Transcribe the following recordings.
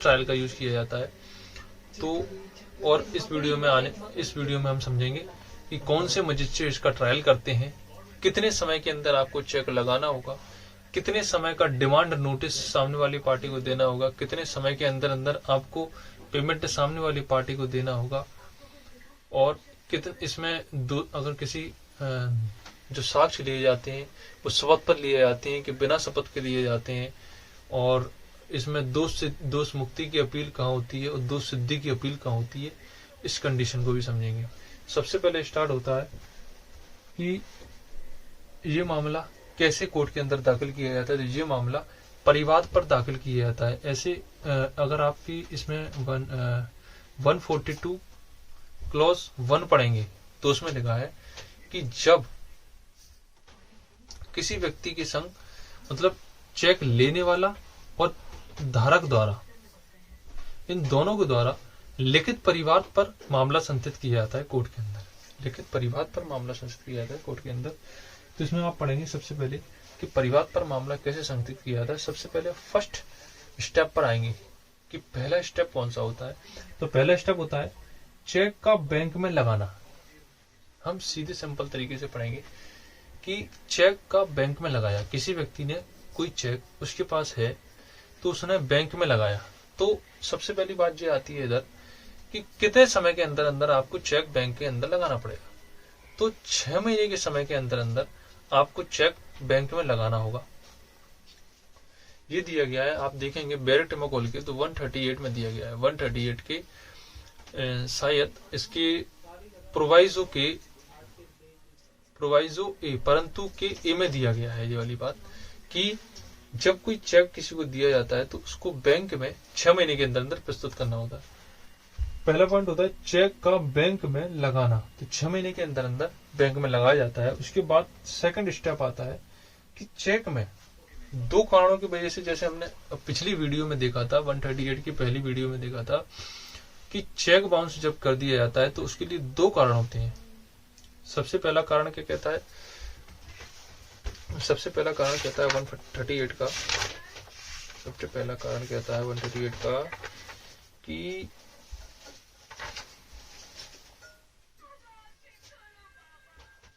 Trial का use किया जाता है। तो और इस वीडियो में हम समझेंगे कि कौन से मजिस्ट्रेट इसका ट्रायल करते हैं, कितने समय के अंदर आपको चेक लगाना होगा, कितने समय का डिमांड नोटिस सामने वाली पार्टी को देना होगा, कितने समय के अंदर अंदर आपको पेमेंट सामने वाली पार्टी को देना होगा, और कितने इसमें अगर किसी जो साक्ष्य लिए जाते हैं वो शपथ पर लिए जाते हैं कि बिना शपथ के लिए जाते हैं, और इसमें दोष मुक्ति की अपील कहाँ होती है और दोष सिद्धि की अपील कहाँ होती है, इस कंडीशन को भी समझेंगे। सबसे पहले स्टार्ट होता है कि ये मामला कैसे कोर्ट के अंदर दाखिल किया जाता है। तो ये मामला परिवाद पर दाखिल किया जाता है। ऐसे अगर आपकी इसमें 142 क्लॉज 1 पढ़ेंगे तो उसमें लिखा है कि जब किसी व्यक्ति के संग मतलब चेक लेने वाला और धारक द्वारा, इन दोनों के द्वारा लिखित परिवाद पर मामला संचित किया जाता है कोर्ट के अंदर। लिखित परिवाद पर मामला संचित किया जाता है कोर्ट के अंदर। तो इसमें आप पढ़ेंगे सबसे पहले कि परिवाद पर मामला कैसे संचित किया जाता है। सबसे पहले फर्स्ट स्टेप पर आएंगे कि पहला स्टेप कौन सा होता है। तो पहला स्टेप होता है चेक का बैंक में लगाना। हम सीधे सिंपल तरीके से पढ़ेंगे कि चेक का बैंक में लगाया। किसी व्यक्ति ने कोई चेक उसके पास है तो उसने बैंक में लगाया। तो सबसे पहली बात ये आती है इधर कि कितने समय के अंदर अंदर आपको चेक बैंक के अंदर लगाना पड़ेगा। तो 6 महीने के समय के अंदर अंदर आपको चेक बैंक में लगाना होगा। ये दिया गया है, आप देखेंगे बैरेट में खोल के तो 138 में दिया गया है। 138 के शायद इसके प्रोवाइजो ए परंतु के ए में दिया गया है ये वाली बात कि जब कोई चेक किसी को दिया जाता है तो उसको बैंक में 6 महीने के अंदर अंदर प्रस्तुत करना होता है। पहला पॉइंट होता है चेक का बैंक में लगाना। तो 6 महीने के अंदर अंदर बैंक में लगाया जाता है। उसके बाद सेकंड स्टेप आता है कि चेक में 2 कारणों की वजह से, जैसे हमने पिछली वीडियो में देखा था, 138 की पहली वीडियो में देखा था कि चेक बाउंस जब कर दिया जाता है तो उसके लिए 2 कारण होते हैं। सबसे पहला कारण क्या कहता है, सबसे पहला कारण कहता है 138 का, सबसे पहला कारण कहता है 138 का कि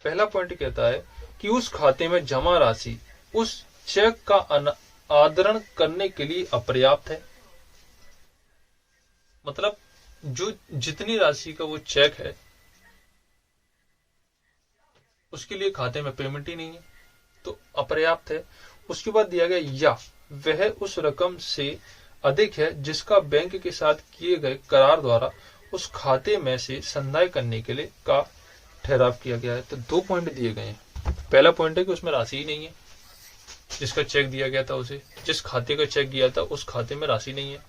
पहला पॉइंट कहता है कि उस खाते में जमा राशि उस चेक का आदरण करने के लिए अपर्याप्त है। मतलब जो जितनी राशि का वो चेक है उसके लिए खाते में पेमेंट ही नहीं है तो अपर्याप्त है। उसके बाद दिया गया या वह उस रकम से अधिक है जिसका बैंक के साथ किए गए करार द्वारा उस खाते में से संदाय करने के लिए का ठहराव किया गया है। तो 2 पॉइंट दिए गए हैं। पहला पॉइंट है कि उसमें राशि ही नहीं है, जिसका चेक दिया गया था उसे, जिस खाते का चेक गया था उस खाते में राशि नहीं है।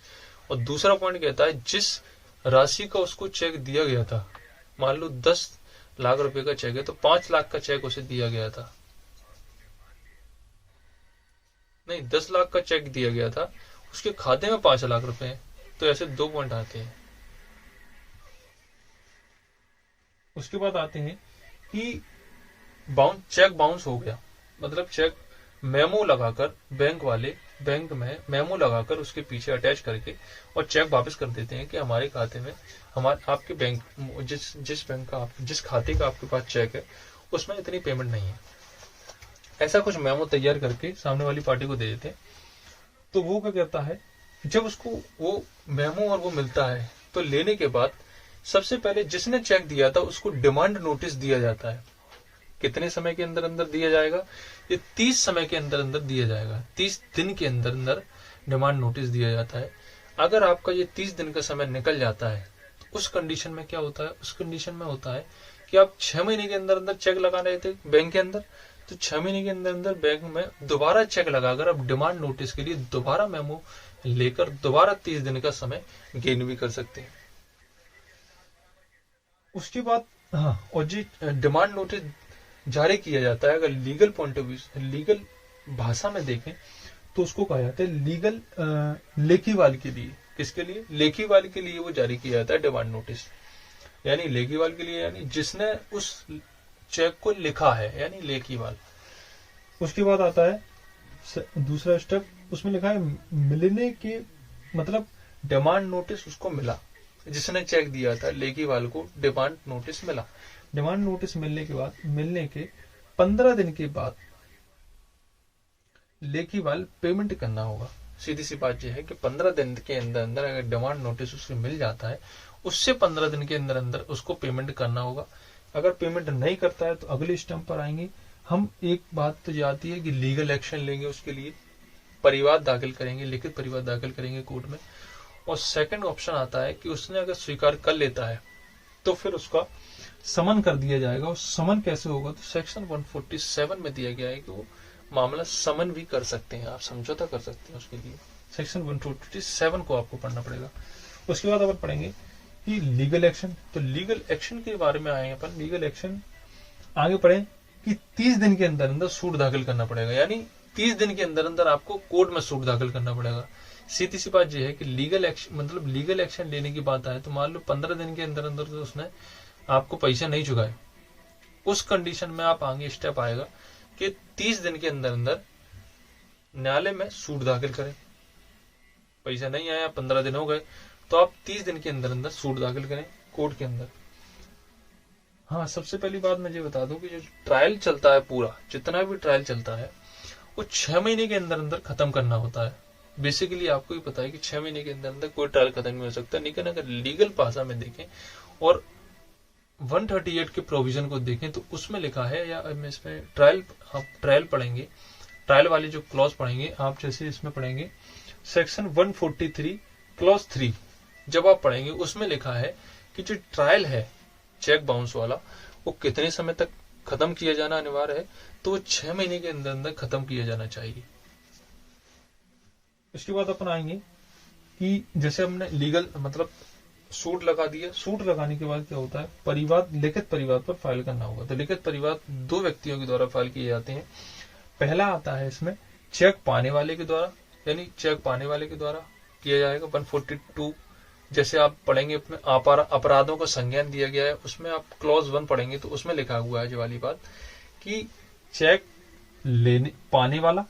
और दूसरा पॉइंट कहता है जिस राशि का उसको चेक दिया गया था, मान लो 10 लाख रुपए का चेक है तो 5 लाख का चेक उसे दिया गया था, नहीं 10 लाख का चेक दिया गया था, उसके खाते में 5 लाख रुपए हैं। तो ऐसे 2 पॉइंट आते हैं। उसके बाद आते हैं कि चेक बाउंस हो गया, मतलब चेक मेमो लगाकर बैंक वाले बैंक में मेमो लगाकर उसके पीछे अटैच करके और चेक वापस कर देते हैं कि हमारे खाते में आपके बैंक जिस खाते का आपके पास चेक है उसमें इतनी पेमेंट नहीं है। ऐसा कुछ मेमो तैयार करके सामने वाली पार्टी को दे देते हैं। तो वो क्या कहता है, जब उसको वो मेमो और वो मिलता है तो लेने के बाद सबसे पहले जिसने चेक दिया था उसको डिमांड नोटिस दिया जाता है। कितने समय के अंदर अंदर दिया जाएगा, ये 30 समय के अंदर अंदर दिया जाएगा। 30 दिन के अंदर अंदर डिमांड नोटिस दिया जाता है। अगर आपका ये 30 दिन का समय निकल जाता है तो उस कंडीशन में क्या होता है, उस कंडीशन में होता है कि आप 6 महीने के अंदर अंदर चेक लगा रहे थे बैंक के अंदर, तो 6 महीने के अंदर अंदर बैंक में दोबारा चेक लगाकर आप डिमांड नोटिस के लिए दोबारा मेमो लेकर दोबारा 30 दिन का समय गेन भी कर सकते हैं। उसके बाद और जी डिमांड नोटिस जारी किया जाता है, अगर legal point of view legal भाषा में देखें तो उसको कहा जाता है लीगल लेखीवाल के लिए। किसके लिए, लेखीवाल के लिए वो जारी किया जाता है डिमांड नोटिस। यानी लेखीवाल के लिए यानी जिसने उस चेक को लिखा है, यानी लेखीवाल। उसके बाद आता है दूसरा स्टेप, उसमें लिखा है मिलने के मतलब डिमांड नोटिस उसको मिला, जिसने चेक दिया था लेखीवाल को डिमांड नोटिस मिला। डिमांड नोटिस मिलने के 15 दिन के बाद लेखीवाल पेमेंट करना होगा। सीधी सी बात यह है कि 15 दिन के अंदर अंदर अगर डिमांड नोटिस उससे मिल जाता है, उससे 15 दिन के अंदर अंदर उसको पेमेंट करना होगा। अगर पेमेंट नहीं करता है तो अगले स्टेप पर आएंगे हम। एक बात तो आती है कि लीगल एक्शन लेंगे, उसके लिए परिवाद दाखिल करेंगे, लिखित परिवाद दाखिल करेंगे कोर्ट में। और सेकंड ऑप्शन आता है कि उसने अगर स्वीकार कर लेता है तो फिर उसका समन कर दिया जाएगा। और समन कैसे होगा, तो सेक्शन 147 में दिया गया है कि वो मामला समन भी कर सकते हैं, आप समझौता कर सकते हैं। उसके लिए सेक्शन 147 को आपको पढ़ना पड़ेगा। उसके बाद अपन पढ़ेंगे कि लीगल एक्शन। तो लीगल एक्शन के बारे में आए अपन। लीगल एक्शन आगे पढ़े कि 30 दिन के अंदर अंदर सूट दाखिल करना पड़ेगा, यानी 30 दिन के अंदर अंदर आपको कोर्ट में सूट दाखिल करना पड़ेगा। सीधी सी बात यह है कि लीगल एक्शन मतलब लीगल एक्शन लेने की बात आए तो मान लो 15 दिन के अंदर अंदर तो उसने आपको पैसे नहीं चुकाए, उस कंडीशन में आप आगे स्टेप आएगा कि 30 दिन के अंदर अंदर न्यायालय में सूट दाखिल करें। पैसा नहीं आया, 15 दिन हो गए, तो आप 30 दिन के अंदर अंदर सूट दाखिल करें कोर्ट के अंदर। हाँ, सबसे पहली बात मैं ये बता दूं कि जो ट्रायल चलता है, पूरा जितना भी ट्रायल चलता है वो 6 महीने के अंदर अंदर खत्म करना होता है। बेसिकली आपको ही पता है कि 6 महीने के अंदर अंदर कोई ट्रायल खत्म नहीं हो सकता। लेकिन अगर लीगल भाषा में देखें और 138 के प्रोविजन को देखें तो उसमें लिखा है, या इसमें आप ट्रायल पढ़ेंगे, ट्रायल वाली जो क्लॉज पढ़ेंगे आप, जैसे इसमें पढ़ेंगे सेक्शन 143 क्लॉज 3, जब आप पढ़ेंगे उसमें लिखा है कि जो ट्रायल है चेक बाउंस वाला वो कितने समय तक खत्म किया जाना अनिवार्य है, तो वो 6 महीने के अंदर अंदर खत्म किया जाना चाहिए। इसके बाद अपन आएंगे कि जैसे हमने लीगल मतलब सूट लगा दिया, सूट लगाने के बाद क्या होता है, परिवाद, लिखित परिवाद पर फाइल करना होगा। तो लिखित परिवाद 2 व्यक्तियों के द्वारा फाइल किए जाते हैं। पहला आता है इसमें चेक पाने वाले के द्वारा, यानी चेक पाने वाले के द्वारा किया जाएगा। 142 जैसे आप पढ़ेंगे अपने अपराधों का संज्ञान दिया गया है, उसमें आप क्लॉज 1 पढ़ेंगे तो उसमें लिखा हुआ है जो वाली बात कि चेक पाने वाला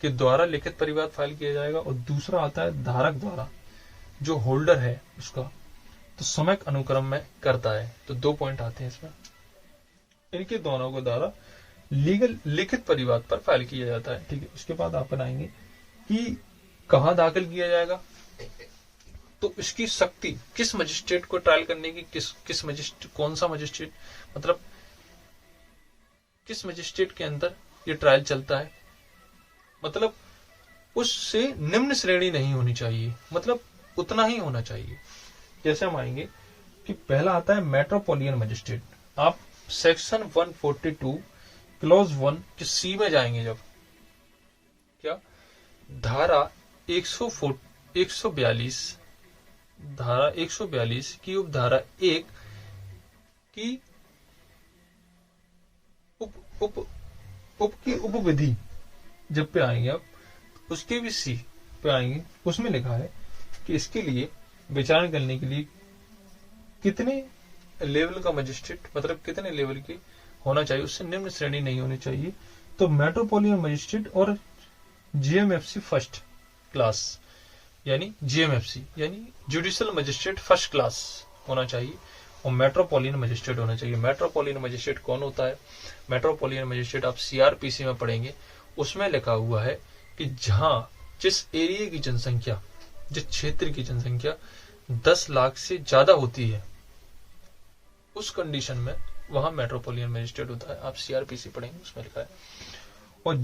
के द्वारा लिखित परिवाद फाइल किया जाएगा। और दूसरा आता है धारक द्वारा, जो होल्डर है उसका, तो समय अनुक्रम में करता है। तो 2 पॉइंट आते हैं इसमें, इनके दोनों को द्वारा लीगल लिखित परिवाद पर फाइल किया जाता है। ठीक है, उसके बाद आप बनाएंगे कि कहाँ दाखिल किया जाएगा, तो इसकी शक्ति किस मजिस्ट्रेट को ट्रायल करने की, किस मजिस्ट्रेट, कौन सा मजिस्ट्रेट, मतलब किस मजिस्ट्रेट के अंदर ये ट्रायल चलता है, मतलब उससे निम्न श्रेणी नहीं होनी चाहिए, मतलब उतना ही होना चाहिए। जैसे हम आएंगे कि पहला आता है मेट्रोपोलियन मजिस्ट्रेट। आप सेक्शन 142 क्लॉज 1 के सी में जाएंगे, जब क्या धारा 142 धारा 142 की उपधारा 1 की उपविधि जब पे आएंगे आप, उसके भी सी पे आएंगे, उसमें लिखा है कि इसके लिए विचारण करने के लिए कितने लेवल का मजिस्ट्रेट, मतलब कितने लेवल की होना चाहिए, उससे निम्न श्रेणी नहीं होनी चाहिए। तो मेट्रोपोलियन मजिस्ट्रेट और जीएमएफसी फर्स्ट क्लास, यानी जीएमएफसी यानी जुडिशियल मजिस्ट्रेट फर्स्ट क्लास होना चाहिए, और मेट्रोपोलियन मजिस्ट्रेट होना चाहिए। मेट्रोपोलियन मजिस्ट्रेट कौन होता है, मेट्रोपोलियन मजिस्ट्रेट आप सीआरपीसी में पढ़ेंगे, उसमें लिखा हुआ है कि जहां जिस एरिया की जनसंख्या, जिस क्षेत्र की जनसंख्या 10 लाख से ज्यादा होती है, उस कंडीशन में वहां मेट्रोपोलियन मजिस्ट्रेट होता है। आप सीआरपीसी पढ़ेंगे, उसमें लिखा है। और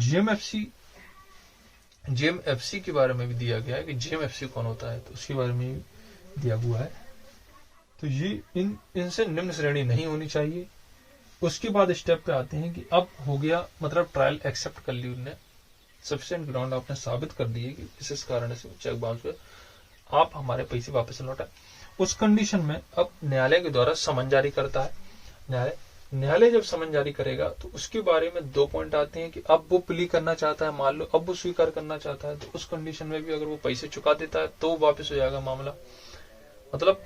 जीएमएफसी के बारे में भी दिया गया है कि जीएमएफसी कौन होता है, तो उसके बारे में भी दिया हुआ है। तो ये इनसे निम्न श्रेणी नहीं होनी चाहिए। उसके बाद स्टेप पे आते हैं कि अब हो गया, मतलब ट्रायल एक्सेप्ट कर ली उनने, सफिशिएंट ग्राउंड आपने साबित कर दिए कि इस कारण से चेक बाउंस हुए, आप हमारे पैसे वापस लौटाए। उस कंडीशन में अब न्यायालय के द्वारा समन जारी करता है। न्यायालय जब समन जारी करेगा तो उसके बारे में 2 पॉइंट आते हैं कि अब वो प्ली करना चाहता है, मान लो अब वो स्वीकार करना चाहता है, तो उस कंडीशन में भी अगर वो पैसे चुका देता है तो वापस हो जाएगा मामला। मतलब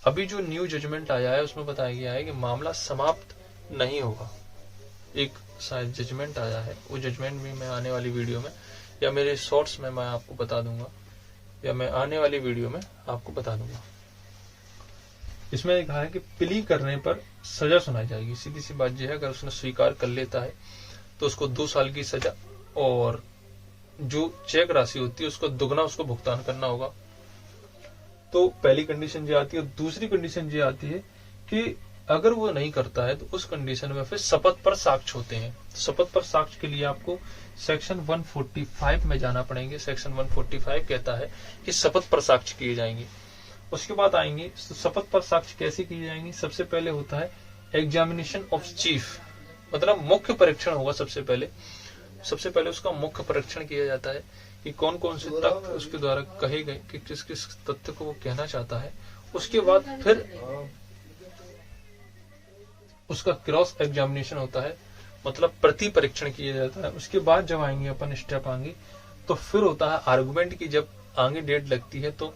अभी जो न्यू जजमेंट आया है उसमें बताया गया है कि मामला समाप्त नहीं होगा। एक शायद जजमेंट आया है, वो जजमेंट भी मैं आने वाली वीडियो में या मेरे शॉर्ट्स में मैं आपको बता दूंगा या मैं आने वाली वीडियो में आपको बता दूंगा। इसमें कहा है कि प्ली करने पर सजा सुनाई जाएगी। सीधी सी बात यह है, अगर उसने स्वीकार कर लेता है तो उसको 2 साल की सजा और जो चेक राशि होती है उसको दुगना उसको भुगतान करना होगा। तो पहली कंडीशन ये आती है। दूसरी कंडीशन ये आती है कि अगर वो नहीं करता है तो उस कंडीशन में फिर शपथ पर साक्ष्य होते हैं। शपथ पर साक्ष्य के लिए आपको सेक्शन 145 में जाना पड़ेंगे। सेक्शन 145 कहता है कि शपथ पर साक्ष्य किए जाएंगे। उसके बाद आएंगे शपथ पर साक्ष्य कैसे किए जाएंगे। सबसे पहले होता है एग्जामिनेशन ऑफ चीफ, मतलब मुख्य परीक्षण होगा। सबसे पहले उसका मुख्य परीक्षण किया जाता है कि कौन कौन से तथ्य उसके द्वारा कहे गए, कि किस किस तथ्य को वो कहना चाहता है। उसके बाद फिर उसका क्रॉस एग्जामिनेशन होता है, मतलब प्रति परीक्षण किया जाता है। उसके बाद जब आएंगे अपन स्टेप आएंगे तो फिर होता है आर्गुमेंट की। जब आगे डेट लगती है तो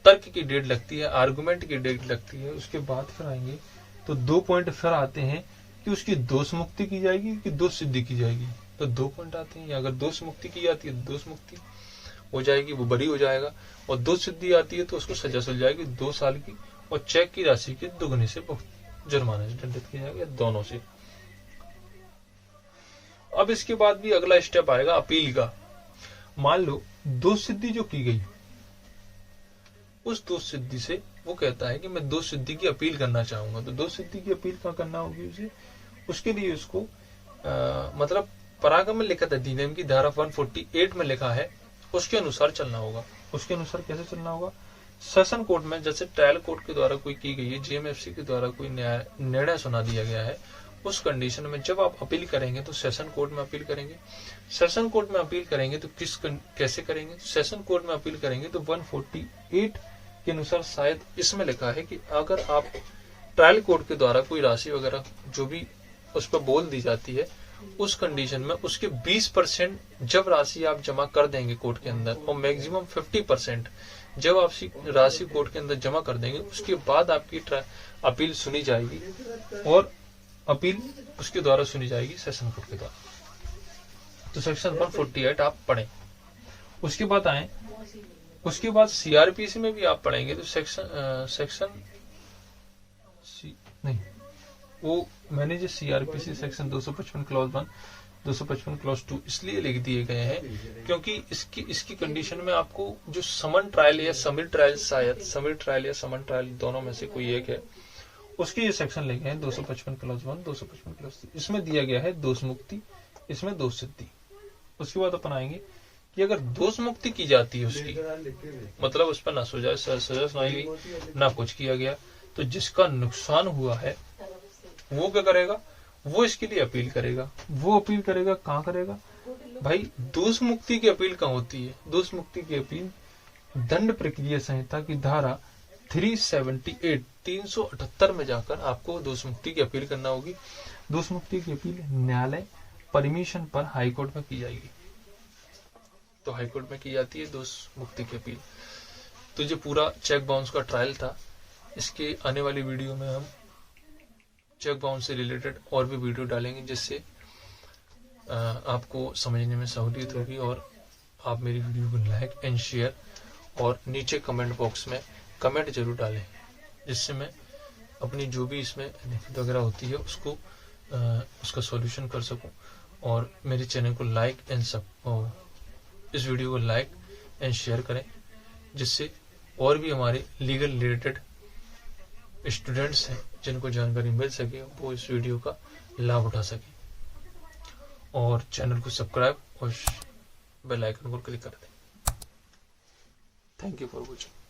तर्क की डेट लगती है, आर्गुमेंट की डेट लगती है। उसके बाद फिर आएंगे तो 2 पॉइंट फिर आते हैं कि उसकी दोष मुक्ति की जाएगी कि दोष सिद्धि की जाएगी। तो 2 पॉइंट आते हैं। अगर दोष मुक्ति की जाती है तो दोष मुक्ति हो जाएगी, वो बरी हो जाएगा, और दोष सिद्धि आती है तो उसको सजा सुल जाएगी 2 साल की, और चेक की राशि के दुगने से जुर्माने से दंडित किया जाएगा, दोनों से। अब इसके बाद भी अगला स्टेप आएगा अपील का। मान लो दोष सिद्धि जो की गई, उस दोष सिद्धि से वो कहता है कि मैं दोष सिद्धि की अपील करना चाहूंगा। तो दोष सिद्धि की अपील कहाँ करना होगी उसे? उसके लिए उसको मतलब परागम में लिखा था अधिनियम की धारा 148 में लिखा है, उसके अनुसार चलना होगा। उसके अनुसार कैसे चलना होगा? सेशन कोर्ट में, जैसे ट्रायल कोर्ट के द्वारा कोई की गई है, जेएमएफसी के द्वारा कोई निर्णय सुना दिया गया है, उस कंडीशन में जब आप अपील करेंगे तो सेशन कोर्ट में अपील करेंगे। सेशन कोर्ट में अपील करेंगे तो कैसे करेंगे? सेशन कोर्ट में अपील करेंगे तो 148 के अनुसार शायद इसमें लिखा है कि अगर आप ट्रायल कोर्ट के द्वारा कोई राशि वगैरह जो भी उस पर बोल दी जाती है, उस कंडीशन में उसके 20% जब राशि आप जमा कर देंगे कोर्ट के अंदर, और मैक्सिमम 50% जब आप राशि कोर्ट के अंदर जमा कर देंगे, उसके बाद आपकी अपील सुनी जाएगी, और अपील उसके द्वारा सुनी जाएगी सेशन कोर्ट के द्वारा। तो सेक्शन 148 आप पढ़ें। उसके बाद आए, उसके बाद सीआरपीसी में भी आप पढ़ेंगे तो सेक्शन नहीं, वो मैंने जो सीआरपीसी सेक्शन 255 क्लॉज 1, 255 क्लॉज 2 इसलिए लिख दिए गए हैं क्योंकि इसकी कंडीशन में आपको जो समन ट्रायल या समिट ट्रायल, शायद समिट ट्रायल या समन ट्रायल दोनों में से कोई एक है, उसके ये सेक्शन लिखे हैं 255 क्लॉज 1, 255 क्लॉज 2। इसमें दिया गया है दोष मुक्ति, इसमें दोष सिद्धि। उसके बाद अपन आएंगे कि अगर दोष मुक्ति की जाती है उसकी, मतलब उस पर ना सजा सुनाई गई, ना कुछ किया गया, तो जिसका नुकसान हुआ है वो क्या करेगा? वो इसके लिए अपील करेगा। वो अपील करेगा कहाँ करेगा भाई? दोष मुक्ति की अपील कहाँ होती है? दोष मुक्ति की अपील दंड प्रक्रिया संहिता की धारा 378 378 में जाकर आपको दोष मुक्ति की अपील करना होगी। दोष मुक्ति की अपील न्यायालय परमिशन पर हाईकोर्ट में की जाएगी। तो हाईकोर्ट में की जाती है दोष मुक्ति की अपील। तो जो पूरा चेक बाउंस का ट्रायल था, इसके आने वाली वीडियो में हम चेक बाउंस से रिलेटेड और भी वीडियो डालेंगे, जिससे आपको समझने में सहूलियत होगी। और आप मेरी वीडियो को लाइक एंड शेयर और नीचे कमेंट बॉक्स में कमेंट जरूर डालें, जिससे मैं अपनी जो भी इसमें दिक्कत वगैरह होती है उसको उसका सॉल्यूशन कर सकूं। और मेरे चैनल को लाइक एंड इस वीडियो को लाइक एंड शेयर करें, जिससे और भी हमारे लीगल रिलेटेड स्टूडेंट्स हैं जिनको जानकारी मिल सके, वो इस वीडियो का लाभ उठा सके। और चैनल को सब्सक्राइब और बेल आइकन को क्लिक कर दें। Thank you for watching.